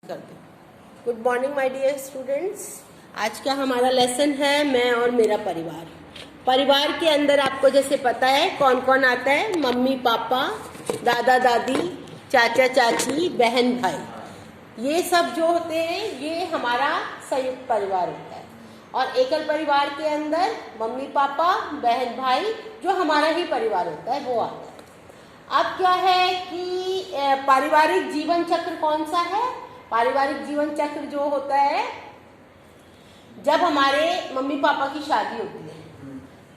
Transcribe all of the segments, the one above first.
कर दो। Good morning my dear students. आज का हमारा लेसन है मैं और मेरा परिवार। परिवार के अंदर आपको जैसे पता है कौन कौन आता है, मम्मी पापा, दादा दादी, चाचा चाची, बहन भाई, ये सब जो होते हैं ये हमारा संयुक्त परिवार होता है। और एकल परिवार के अंदर मम्मी पापा, बहन भाई, जो हमारा ही परिवार होता है वो आता है। अब क्या है कि पारिवारिक जीवन चक्र कौन सा है? पारिवारिक जीवन चक्र जो होता है जब हमारे मम्मी पापा की शादी होती है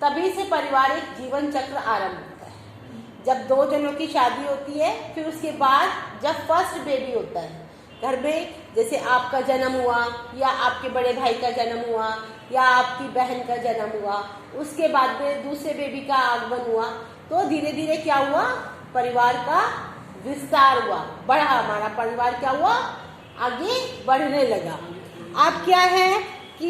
तभी से पारिवारिक जीवन चक्र आरंभ होता है। जब दो जनों की शादी होती है, फिर उसके बाद जब फर्स्ट बेबी होता है घर में, जैसे आपका जन्म हुआ या आपके बड़े भाई का जन्म हुआ या आपकी बहन का जन्म हुआ, उसके बाद में दूसरे बेबी का आगमन हुआ, तो धीरे धीरे क्या हुआ, परिवार का विस्तार हुआ, बढ़ा। हमारा परिवार क्या हुआ, आगे बढ़ने लगा। अब क्या है कि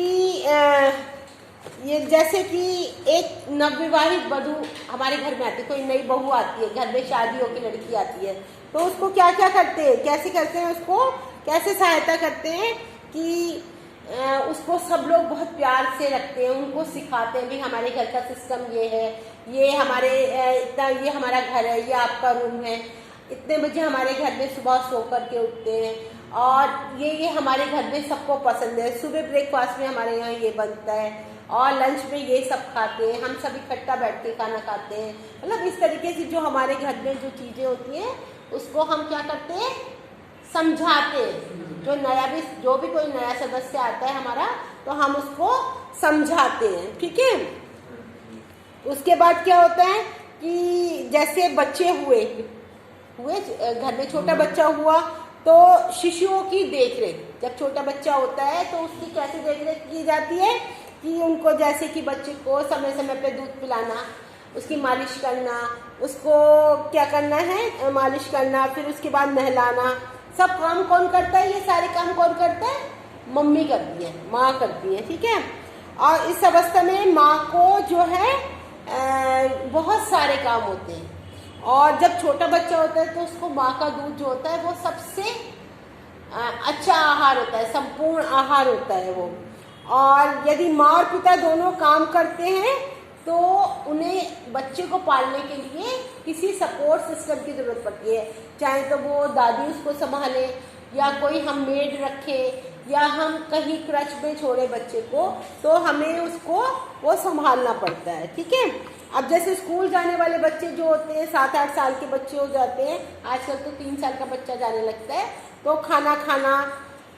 ये जैसे कि एक नवविवाहित वधू हमारे घर में आती है, कोई नई बहू आती है, घर में शादी होकर लड़की आती है, तो उसको क्या क्या करते हैं, कैसे करते हैं, उसको कैसे सहायता करते हैं कि उसको सब लोग बहुत प्यार से रखते हैं, उनको सिखाते हैं भी हमारे घर का सिस्टम ये है, ये हमारे इतना, ये हमारा घर है, ये आपका रूम है, इतने बजे हमारे घर में सुबह सो करके उठते हैं और ये हमारे घर में सबको पसंद है। सुबह ब्रेकफास्ट में हमारे यहाँ ये बनता है और लंच में ये सब खाते हैं, हम सब इकट्ठा बैठ के खाना खाते हैं। मतलब इस तरीके से जो हमारे घर में जो चीज़ें होती हैं उसको हम क्या करते हैं, समझाते हैं। जो भी कोई नया सदस्य आता है हमारा, तो हम उसको समझाते हैं, ठीक है। उसके बाद क्या होता है कि जैसे बच्चे हुए घर में छोटा बच्चा हुआ तो शिशुओं की देखरेख, जब छोटा बच्चा होता है तो उसकी कैसे देखरेख की जाती है कि उनको जैसे कि बच्चे को समय समय पे दूध पिलाना, उसकी मालिश करना, उसको क्या करना है, मालिश करना, फिर उसके बाद नहलाना, सब काम कौन करता है, ये सारे काम कौन करता है, मम्मी करती है, माँ करती है, ठीक है। और इस अवस्था में माँ को जो है बहुत सारे काम होते हैं। और जब छोटा बच्चा होता है तो उसको माँ का दूध जो होता है वो सबसे अच्छा आहार होता है, संपूर्ण आहार होता है वो। और यदि माँ और पिता दोनों काम करते हैं तो उन्हें बच्चे को पालने के लिए किसी सपोर्ट सिस्टम की जरूरत पड़ती है, चाहे तो वो दादी उसको संभाले या कोई हम मेड रखे या हम कहीं क्रच में छोड़े बच्चे को, तो हमें उसको वो संभालना पड़ता है, ठीक है। अब जैसे स्कूल जाने वाले बच्चे जो होते हैं 7-8 साल के बच्चे हो जाते हैं, आजकल तो 3 साल का बच्चा जाने लगता है, तो खाना खाना,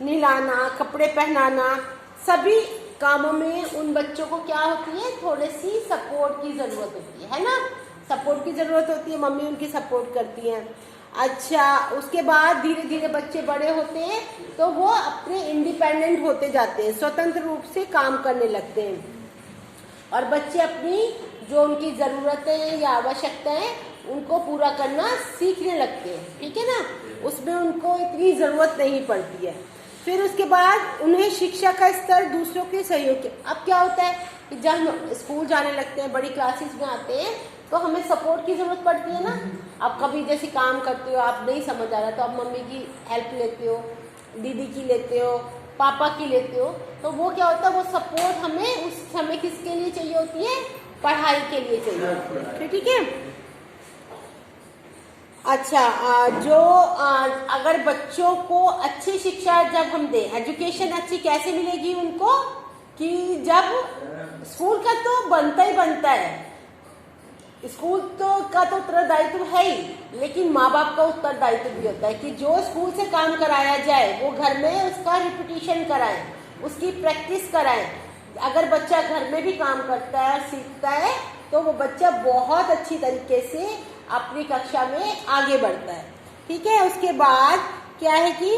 नहलाना, कपड़े पहनाना, सभी कामों में उन बच्चों को क्या होती है, थोड़ी सी सपोर्ट की ज़रूरत होती है ना, सपोर्ट की ज़रूरत होती है, मम्मी उनकी सपोर्ट करती हैं। अच्छा, उसके बाद धीरे धीरे बच्चे बड़े होते हैं तो वो अपने इंडिपेंडेंट होते जाते हैं, स्वतंत्र रूप से काम करने लगते हैं और बच्चे अपनी जो उनकी ज़रूरतें या आवश्यकताएं उनको पूरा करना सीखने लगते हैं, ठीक है ना, उसमें उनको इतनी ज़रूरत नहीं पड़ती है। फिर उसके बाद उन्हें शिक्षा का स्तर दूसरों के सहयोग के, अब क्या होता है कि जब हम स्कूल जाने लगते हैं, बड़ी क्लासेस में आते हैं, तो हमें सपोर्ट की ज़रूरत पड़ती है ना। अब कभी जैसे काम करते हो, आप नहीं समझ आ रहा तो आप मम्मी की हेल्प लेते हो, दीदी की लेते हो, पापा की लेते हो, तो वो क्या होता है, वो सपोर्ट हमें उस समय किसके लिए चाहिए होती है, पढ़ाई के लिए चाहिए होती है, ठीक है। अच्छा, अगर बच्चों को अच्छी शिक्षा जब हम दें, एजुकेशन अच्छी कैसे मिलेगी उनको, कि जब स्कूल का तो बनता ही बनता है, स्कूल का तो उत्तरदायित्व है ही, लेकिन माँ बाप का उत्तरदायित्व भी होता है कि जो स्कूल से काम कराया जाए वो घर में उसका रिपीटिशन कराएं, उसकी प्रैक्टिस कराएं। अगर बच्चा घर में भी काम करता है, सीखता है, तो वो बच्चा बहुत अच्छी तरीके से अपनी कक्षा में आगे बढ़ता है, ठीक है। उसके बाद क्या है कि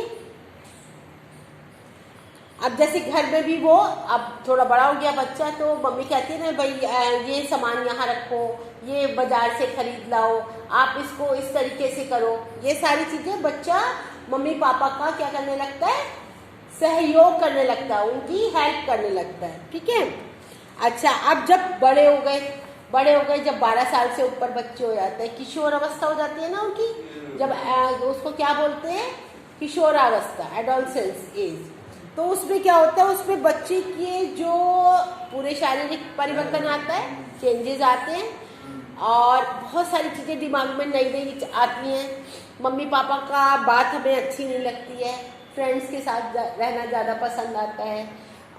अब जैसे घर में भी वो अब थोड़ा बड़ा हो गया बच्चा, तो मम्मी कहती है ना, भाई ये सामान यहाँ रखो, ये बाजार से खरीद लाओ, आप इसको इस तरीके से करो, ये सारी चीज़ें बच्चा मम्मी पापा का क्या करने लगता है, सहयोग करने लगता है, उनकी हेल्प करने लगता है, ठीक है। अच्छा, अब जब बड़े हो गए, जब 12 साल से ऊपर बच्चे हो जाते हैं, किशोर अवस्था हो जाती है ना उनकी, जब उसको क्या बोलते हैं, किशोरावस्था, एडोलसेंस एज। तो उसमें क्या होता है, उसमें बच्चे के जो पूरे शारीरिक परिवर्तन आता है, चेंजेस आते हैं और बहुत सारी चीज़ें दिमाग में नई नई आती हैं। मम्मी पापा का बात हमें अच्छी नहीं लगती है, फ्रेंड्स के साथ रहना ज़्यादा पसंद आता है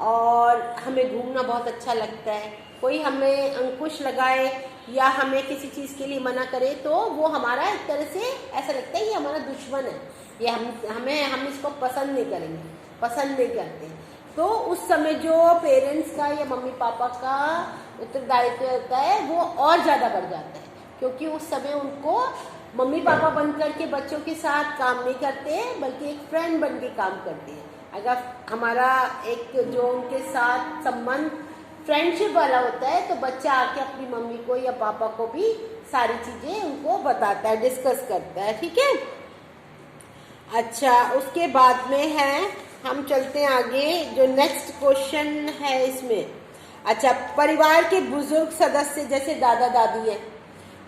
और हमें घूमना बहुत अच्छा लगता है। कोई हमें अंकुश लगाए या हमें किसी चीज़ के लिए मना करे तो वो हमारा एक तरह से ऐसा लगता है कि हमारा दुश्मन है, ये हम इसको पसंद नहीं करेंगे, पसंद नहीं करते। तो उस समय जो पेरेंट्स का या मम्मी पापा का उत्तरदायित्व होता है वो और ज़्यादा बढ़ जाता है, क्योंकि उस समय उनको मम्मी पापा बन करके बच्चों के साथ काम नहीं करते बल्कि एक फ्रेंड बन के काम करते हैं। अगर हमारा एक जो उनके साथ संबंध फ्रेंडशिप वाला होता है तो बच्चा आके अपनी मम्मी को या पापा को भी सारी चीज़ें उनको बताता है, डिस्कस करता है, ठीक है। अच्छा, उसके बाद में है, हम चलते हैं आगे, जो नेक्स्ट क्वेश्चन है इसमें। अच्छा, परिवार के बुजुर्ग सदस्य जैसे दादा दादी है,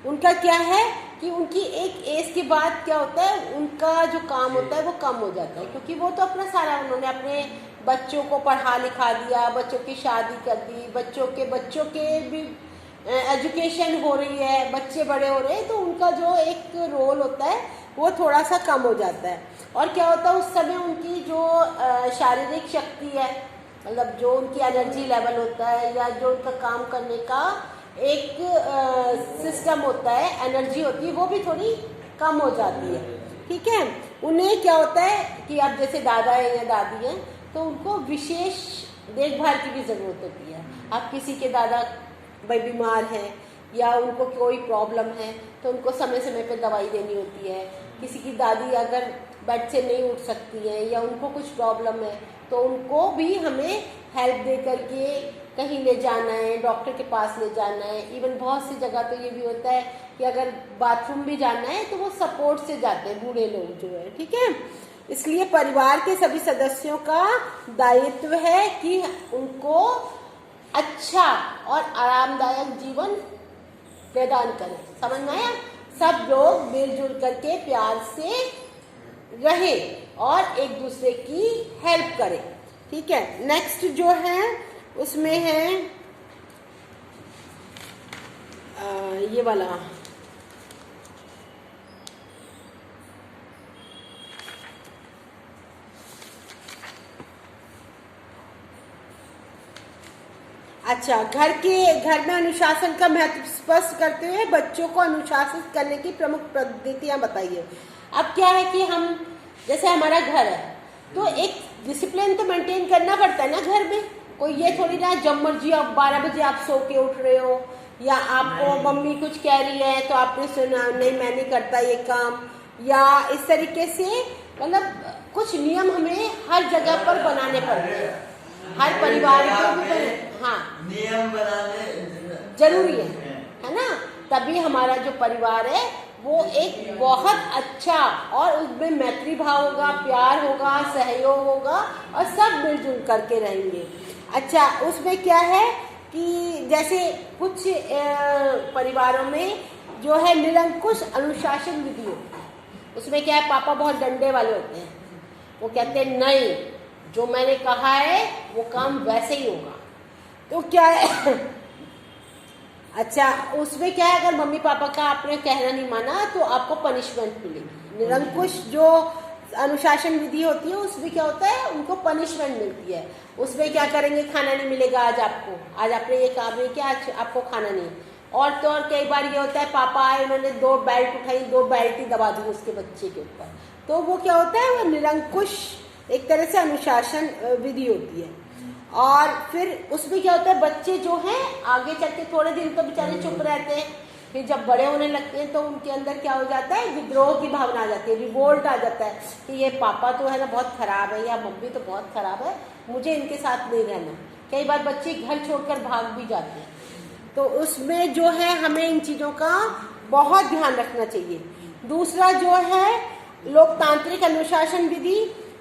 उनका क्या है कि उनकी एक एज के बाद क्या होता है, उनका जो काम होता है वो कम हो जाता है, क्योंकि वो तो अपना सारा उन्होंने अपने बच्चों को पढ़ा लिखा दिया, बच्चों की शादी कर दी, बच्चों के भी एजुकेशन हो रही है, बच्चे बड़े हो रहे हैं, तो उनका जो एक रोल होता है वो थोड़ा सा कम हो जाता है। और क्या होता है, उस समय उनकी जो शारीरिक शक्ति है, मतलब जो उनकी एनर्जी लेवल होता है या जो उनका काम करने का एक सिस्टम होता है, एनर्जी होती है, वो भी थोड़ी कम हो जाती है, ठीक है। उन्हें क्या होता है कि अब जैसे दादा है या दादी है तो उनको विशेष देखभाल की भी ज़रूरत होती है। अब किसी के दादा भाई बीमार हैं या उनको कोई प्रॉब्लम है तो उनको समय समय पे दवाई देनी होती है। किसी की दादी अगर बेड से नहीं उठ सकती है या उनको कुछ प्रॉब्लम है तो उनको भी हमें हेल्प दे करके कहीं ले जाना है, डॉक्टर के पास ले जाना है। इवन बहुत सी जगह तो ये भी होता है कि अगर बाथरूम भी जाना है तो वो सपोर्ट से जाते हैं, बूढ़े लोग जो है, ठीक है। इसलिए परिवार के सभी सदस्यों का दायित्व है कि उनको अच्छा और आरामदायक जीवन प्रदान करें। समझ में आया? सब लोग मिलजुल करके प्यार से रहे और एक दूसरे की हेल्प करें, ठीक है। नेक्स्ट जो है उसमें है ये वाला, अच्छा, घर में अनुशासन का महत्व स्पष्ट करते हुए बच्चों को अनुशासित करने की प्रमुख पद्धतियां बताइए। अब क्या है कि हम जैसे हमारा घर है तो एक डिसिप्लिन तो मेंटेन करना पड़ता है ना घर में। कोई ये थोड़ी ना जब मर्जी आप 12 बजे आप सो के उठ रहे हो या आपको मम्मी कुछ कह रही है तो आपने सुना नहीं मैं नहीं करता ये काम, या इस तरीके से मतलब कुछ नियम हमें हर जगह पर बनाने पड़ते हैं, हर परिवार को भी हाँ नियम बनाने जरूरी है ना। तभी हमारा जो परिवार है वो एक बहुत अच्छा और उसमें मैत्री भाव होगा, प्यार होगा, सहयोग होगा और सब मिलजुल करके रहेंगे। अच्छा, उसमें क्या है कि जैसे कुछ परिवारों में जो है निरंकुश अनुशासन विधि होती है। उसमें क्या है, पापा बहुत डंडे वाले होते हैं, वो कहते हैं नहीं जो मैंने कहा है वो काम वैसे ही होगा। तो क्या है अच्छा, उसमें क्या है, अगर मम्मी पापा का आपने कहना नहीं माना तो आपको पनिशमेंट मिलेगी। निरंकुश जो अनुशासन विधि होती है उसमें क्या होता है, उनको पनिशमेंट मिलती है। उसमें क्या करेंगे, खाना नहीं मिलेगा आज आपको, आज आपने ये काम नहीं किया, आज आपको खाना नहीं। और तो और कई बार ये होता है पापा आए उन्होंने 2 बेल्ट उठाई, 2 बेल्ट ही दबा दी उसके बच्चे के ऊपर, तो वो क्या होता है, वो निरंकुश एक तरह से अनुशासन विधि होती है। और फिर उसमें क्या होता है, बच्चे जो हैं आगे चल के थोड़े दिन तो बेचारे चुप रहते हैं, फिर जब बड़े होने लगते हैं तो उनके अंदर क्या हो जाता है, विद्रोह की भावना आ जाती है, रिवोल्ट आ जाता है कि ये पापा तो है ना बहुत खराब है या मम्मी तो बहुत खराब है, मुझे इनके साथ नहीं रहना। कई बार बच्चे घर छोड़कर भाग भी जाते हैं। तो उसमें जो है हमें इन चीज़ों का बहुत ध्यान रखना चाहिए। दूसरा जो है लोकतांत्रिक अनुशासन विधि,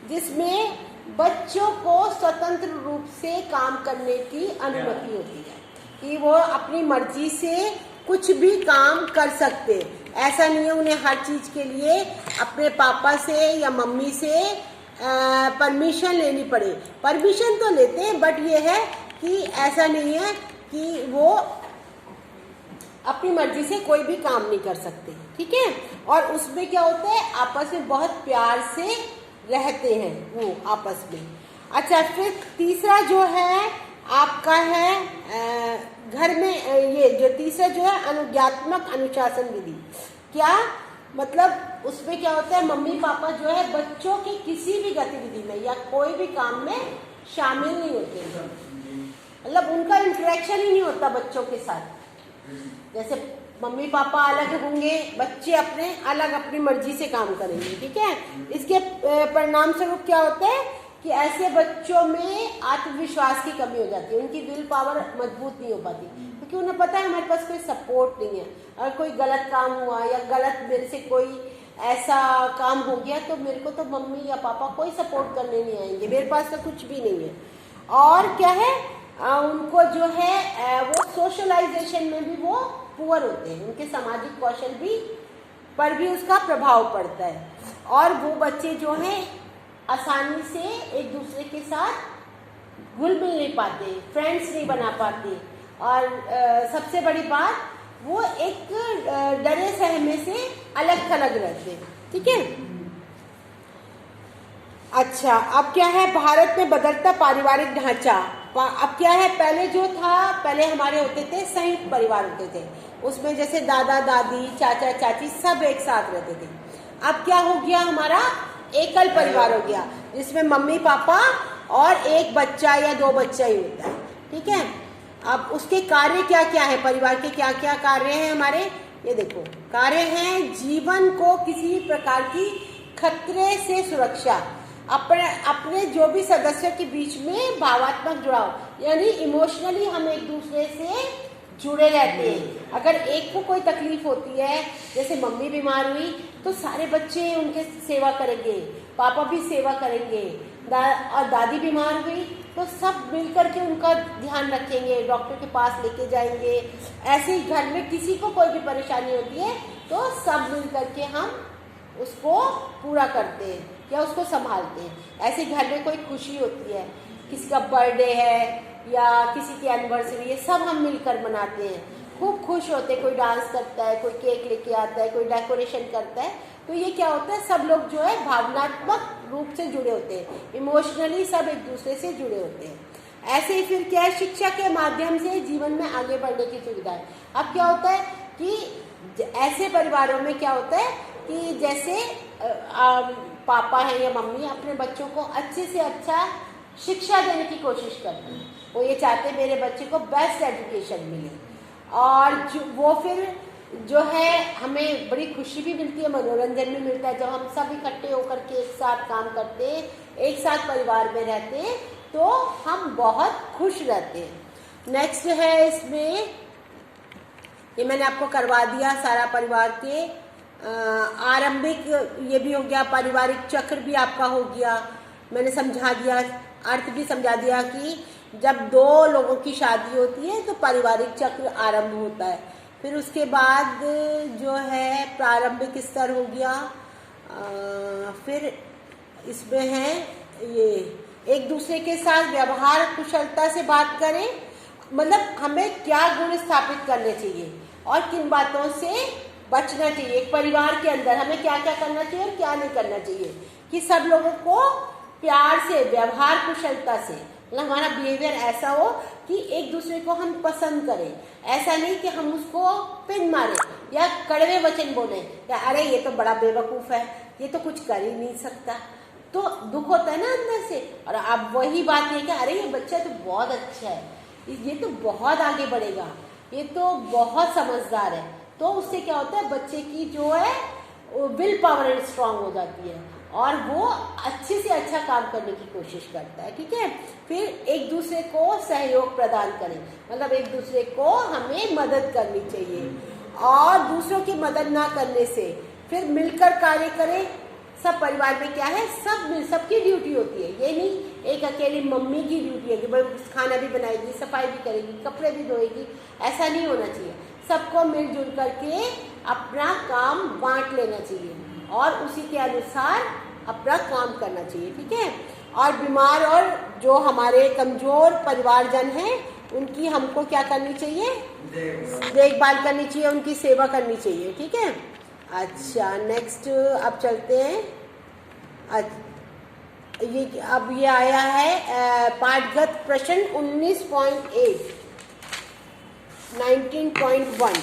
जिसमें बच्चों को स्वतंत्र रूप से काम करने की अनुमति होती है कि वो अपनी मर्जी से कुछ भी काम कर सकते, ऐसा नहीं है उन्हें हर चीज़ के लिए अपने पापा से या मम्मी से परमिशन लेनी पड़े। परमिशन तो लेते हैं, बट ये है कि ऐसा नहीं है कि वो अपनी मर्जी से कोई भी काम नहीं कर सकते, ठीक है। और उसमें क्या होता है, आपस में बहुत प्यार से रहते हैं वो आपस में। अच्छा, फिर तीसरा जो है आपका है घर में ये जो तीसरा जो है अनुज्ञात्मक अनुशासन विधि। क्या मतलब उसमें क्या होता है, मम्मी पापा जो है बच्चों की किसी भी गतिविधि में या कोई भी काम में शामिल नहीं होते हैं, मतलब उनका इंटरेक्शन ही नहीं होता बच्चों के साथ। जैसे मम्मी पापा अलग होंगे, बच्चे अपने अलग अपनी मर्जी से काम करेंगे, ठीक है। इसके परिणाम स्वरूप क्या होता है कि ऐसे बच्चों में आत्मविश्वास की कमी हो जाती है, उनकी विल पावर मजबूत नहीं हो पाती, क्योंकि उन्हें पता है हमारे पास कोई सपोर्ट नहीं है। अगर कोई गलत काम हुआ या गलत मेरे से कोई ऐसा काम हो गया तो मेरे को तो मम्मी या पापा कोई सपोर्ट करने नहीं आएंगे, मेरे पास तो कुछ भी नहीं है। और क्या है, उनको जो है वो सोशलाइजेशन में भी वो पुअर होते हैं, उनके सामाजिक कौशल भी पर भी उसका प्रभाव पड़ता है। और वो बच्चे जो हैं आसानी से एक दूसरे के साथ घुल मिल नहीं पाते, फ्रेंड्स नहीं बना पाते। और सबसे बड़ी बात, वो एक डरे सहमे से अलग थलग रहते हैं, ठीक है। अच्छा, अब क्या है, भारत में बदलता पारिवारिक ढांचा। अब क्या है, पहले जो था, पहले हमारे होते थे संयुक्त परिवार होते थे, उसमें जैसे दादा दादी चाचा चाची सब एक साथ रहते थे। अब क्या हो गया, हमारा एकल परिवार हो गया, जिसमें मम्मी पापा और एक बच्चा या दो बच्चा ही होता है, ठीक है। अब उसके कार्य क्या क्या है, परिवार के क्या क्या कार्य हैं हमारे, ये देखो कार्य हैं, जीवन को किसी प्रकार की खतरे से सुरक्षा, अपने जो भी सदस्यों के बीच में भावात्मक जुड़ाव, यानी इमोशनली हम एक दूसरे से जुड़े रहते हैं। अगर एक को कोई तकलीफ होती है, जैसे मम्मी बीमार हुई तो सारे बच्चे उनके सेवा करेंगे, पापा भी सेवा करेंगे, और दादी बीमार हुई तो सब मिलकर के उनका ध्यान रखेंगे, डॉक्टर के पास लेके जाएंगे। ऐसे ही घर में किसी को कोई भी परेशानी होती है तो सब मिलकर के हम उसको पूरा करते हैं या उसको संभालते हैं। ऐसे घर में कोई खुशी होती है, किसी का बर्थडे है या किसी की एनिवर्सरी है, सब हम मिलकर मनाते हैं, खूब खुश होते हैं। कोई डांस करता है, कोई केक लेके आता है, कोई डेकोरेशन करता है। तो ये क्या होता है, सब लोग जो है भावनात्मक रूप से जुड़े होते हैं, इमोशनली सब एक दूसरे से जुड़े होते हैं। ऐसे ही फिर क्या है, शिक्षा के माध्यम से जीवन में आगे बढ़ने की सुविधा है। अब क्या होता है कि ऐसे परिवारों में क्या होता है कि जैसे पापा है या मम्मी अपने बच्चों को अच्छे से अच्छा शिक्षा देने की कोशिश करते हैं, वो ये चाहते हैं मेरे बच्चे को बेस्ट एजुकेशन मिले। और वो फिर जो है हमें बड़ी खुशी भी मिलती है, मनोरंजन भी मिलता है, जब हम सब इकट्ठे होकर के एक साथ काम करते हैं, एक साथ परिवार में रहते हैं तो हम बहुत खुश रहते हैं। नेक्स्ट है इसमें, ये मैंने आपको करवा दिया सारा परिवार के आरंभिक, ये भी हो गया, पारिवारिक चक्र भी आपका हो गया, मैंने समझा दिया, अर्थ भी समझा दिया कि जब दो लोगों की शादी होती है तो पारिवारिक चक्र आरंभ होता है। फिर उसके बाद जो है प्रारंभिक स्तर हो गया, फिर इसमें है ये एक दूसरे के साथ व्यवहार कुशलता से बात करें, मतलब हमें क्या गुण स्थापित करने चाहिए और किन बातों से बचना चाहिए। एक परिवार के अंदर हमें क्या क्या करना चाहिए और क्या नहीं करना चाहिए, कि सब लोगों को प्यार से, व्यवहार कुशलता से, मतलब हमारा बिहेवियर ऐसा हो कि एक दूसरे को हम पसंद करें। ऐसा नहीं कि हम उसको पिन मारें या कड़वे वचन बोले या अरे ये तो बड़ा बेवकूफ़ है, ये तो कुछ कर ही नहीं सकता, तो दुख होता है ना अंदर से। और अब वही बात है कि अरे ये बच्चा तो बहुत अच्छा है, ये तो बहुत आगे बढ़ेगा, ये तो बहुत समझदार है, तो उससे क्या होता है, बच्चे की जो है विल पावर स्ट्रांग हो जाती है और वो अच्छे से अच्छा काम करने की कोशिश करता है, ठीक है। फिर एक दूसरे को सहयोग प्रदान करें, मतलब एक दूसरे को हमें मदद करनी चाहिए और दूसरों की मदद ना करने से फिर मिलकर कार्य करें। सब परिवार में क्या है, सबकी ड्यूटी होती है, ये नहीं एक अकेली मम्मी की ड्यूटी है कि भाई खाना भी बनाएगी, सफाई भी करेगी, कपड़े भी धोएगी, ऐसा नहीं होना चाहिए। सबको मिलजुल करके अपना काम बांट लेना चाहिए और उसी के अनुसार अपना काम करना चाहिए, ठीक है। और बीमार और जो हमारे कमजोर परिवारजन हैं उनकी हमको क्या करनी चाहिए, देखभाल करनी चाहिए, उनकी सेवा करनी चाहिए, ठीक है। अच्छा, नेक्स्ट अब चलते हैं। अब ये आया है पाठगत प्रश्न 19.8 19.1।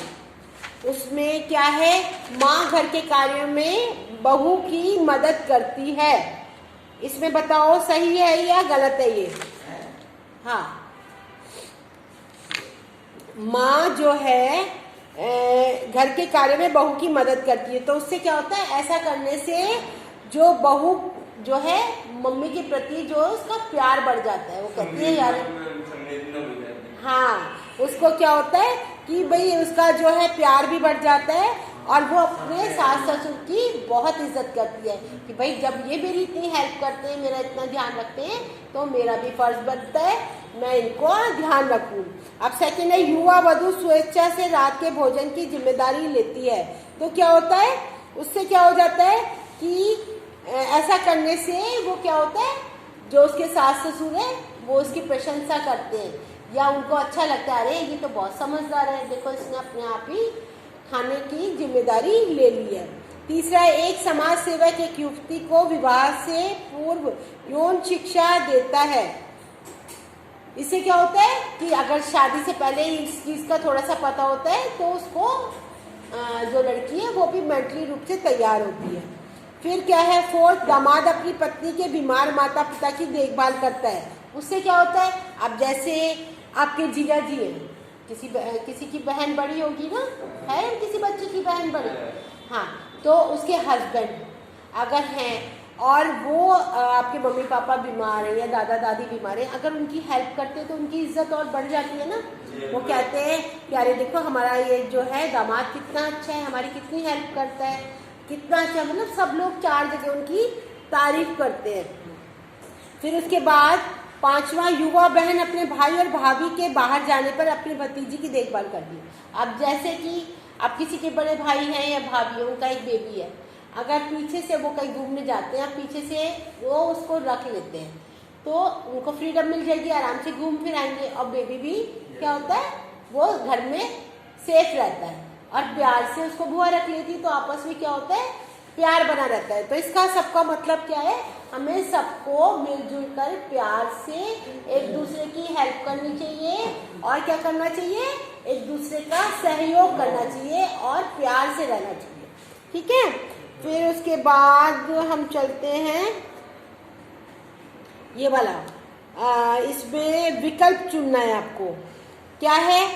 उसमें क्या है, माँ घर के कार्यों में बहू की मदद करती है। इसमें बताओ सही है या गलत है ये। हाँ, माँ जो है घर के कार्य में बहू की मदद करती है, तो उससे क्या होता है, ऐसा करने से जो बहू जो है मम्मी के प्रति जो उसका प्यार बढ़ जाता है। वो कहती है यार, हाँ, उसको क्या होता है कि भाई उसका जो है प्यार भी बढ़ जाता है और वो अपने सास ससुर की बहुत इज्जत करती है कि भाई जब ये मेरी इतनी हेल्प करते हैं, मेरा इतना ध्यान रखते हैं, तो मेरा भी फर्ज बनता है मैं इनको ध्यान रखूं। अब सेकंड है, युवा वधू स्वेच्छा से रात के भोजन की जिम्मेदारी लेती है। तो क्या होता है, उससे क्या हो जाता है कि ऐसा करने से वो क्या होता है, जो उसके सास ससुर है वो उसकी प्रशंसा करते हैं या उनको अच्छा लगता है, अरे ये तो बहुत समझदार है, देखो इसने अपने आप ही खाने की जिम्मेदारी ले ली है। तीसरा, एक समाज सेवक एक युवती को विवाह से पूर्व यौन शिक्षा देता है। इससे क्या होता है कि अगर शादी से पहले इस चीज का थोड़ा सा पता होता है तो उसको जो लड़की है वो भी मेंटली रूप से तैयार होती है। फिर क्या है, फोर्थ, दामाद अपनी पत्नी के बीमार माता पिता की देखभाल करता है। उससे क्या होता है, अब जैसे आपके जीजा जी हैं, किसी की बहन बड़ी होगी ना, है किसी बच्चे की बहन बड़ी, हाँ, तो उसके हस्बैंड अगर हैं और वो आपके मम्मी पापा बीमार हैं या दादा दादी बीमार हैं, अगर उनकी हेल्प करते हैं तो उनकी इज्जत और बढ़ जाती है ना। वो कहते हैं कि अरे देखो हमारा ये जो है दामाद कितना अच्छा है, हमारी कितनी हेल्प करता है, कितना अच्छा, मतलब सब लोग चार जगह उनकी तारीफ करते हैं। फिर उसके बाद पांचवा, युवा बहन अपने भाई और भाभी के बाहर जाने पर अपनी भतीजी की देखभाल करती है। अब जैसे कि अब किसी के बड़े भाई हैं या भाभी, उनका एक बेबी है, अगर पीछे से वो कहीं घूमने जाते हैं, पीछे से वो उसको रख लेते हैं तो उनको फ्रीडम मिल जाएगी, आराम से घूम फिर आएंगे और बेबी भी क्या होता है वो घर में सेफ रहता है और प्यार से उसको बुआ रख लेती है, तो आपस में क्या होता है, प्यार बना रहता है। तो इसका सबका मतलब क्या है, हमें सबको मिलजुल कर प्यार से एक दूसरे की हेल्प करनी चाहिए और क्या करना चाहिए, एक दूसरे का सहयोग करना चाहिए और प्यार से रहना चाहिए, ठीक है। फिर उसके बाद हम चलते हैं ये वाला, इसमें विकल्प चुनना है आपको। क्या है,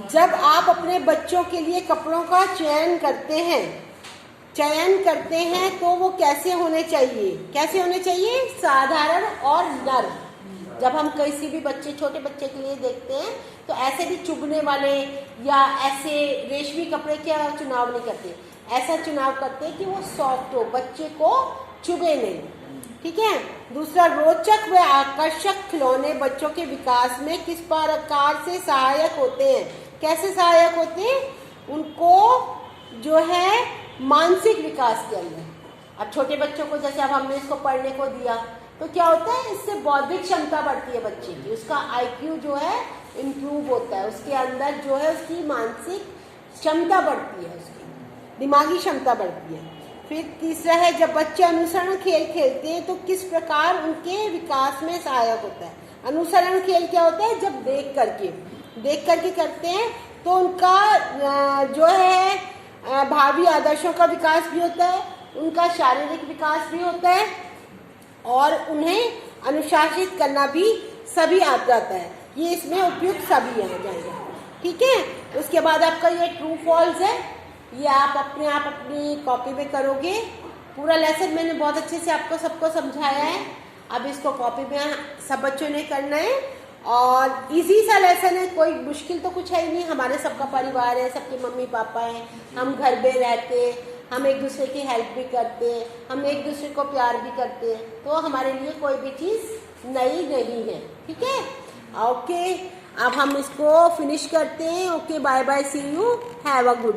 जब आप अपने बच्चों के लिए कपड़ों का चयन करते हैं तो वो कैसे होने चाहिए, साधारण और नर्म। जब हम किसी भी छोटे बच्चे के लिए देखते हैं तो ऐसे भी चुभने वाले या ऐसे रेशमी कपड़े का चुनाव नहीं करते, ऐसा चुनाव करते हैं कि वो सॉफ्ट हो, बच्चे को चुभे नहीं, ठीक है। दूसरा, रोचक व आकर्षक खिलौने बच्चों के विकास में किस प्रकार से सहायक होते हैं, कैसे सहायक होते हैं, उनको जो है मानसिक विकास के अंदर। अब छोटे बच्चों को जैसे अब हमने इसको पढ़ने को दिया तो क्या होता है, इससे बौद्धिक क्षमता बढ़ती है बच्चे की, उसका IQ जो है इम्प्रूव होता है, उसके अंदर जो है उसकी मानसिक क्षमता बढ़ती है, उसकी दिमागी क्षमता बढ़ती है। फिर तीसरा है, जब बच्चे अनुसरण खेल खेलते हैं तो किस प्रकार उनके विकास में सहायक होता है। अनुसरण खेल क्या होता है, जब देख करके करते हैं तो उनका जो है भावी आदर्शों का विकास भी होता है, उनका शारीरिक विकास भी होता है और उन्हें अनुशासित करना भी सभी आ जाता है। ये इसमें उपयुक्त सभी आ जाएगा, ठीक है। उसके बाद आपका ये ट्रू फॉल्स है, ये आप अपनी कॉपी में करोगे। पूरा लेसन मैंने बहुत अच्छे से आपको सबको समझाया है, अब इसको कॉपी में सब बच्चों ने करना है और इजी सा लेसन है, कोई मुश्किल तो कुछ है ही नहीं। हमारे सबका परिवार है, सबके मम्मी पापा हैं, हम घर में रहते हैं, हम एक दूसरे की हेल्प भी करते हैं, हम एक दूसरे को प्यार भी करते हैं, तो हमारे लिए कोई भी चीज़ नई नहीं है, ठीक है। ओके, अब हम इसको फिनिश करते हैं। Okay, bye bye, see you, have a good.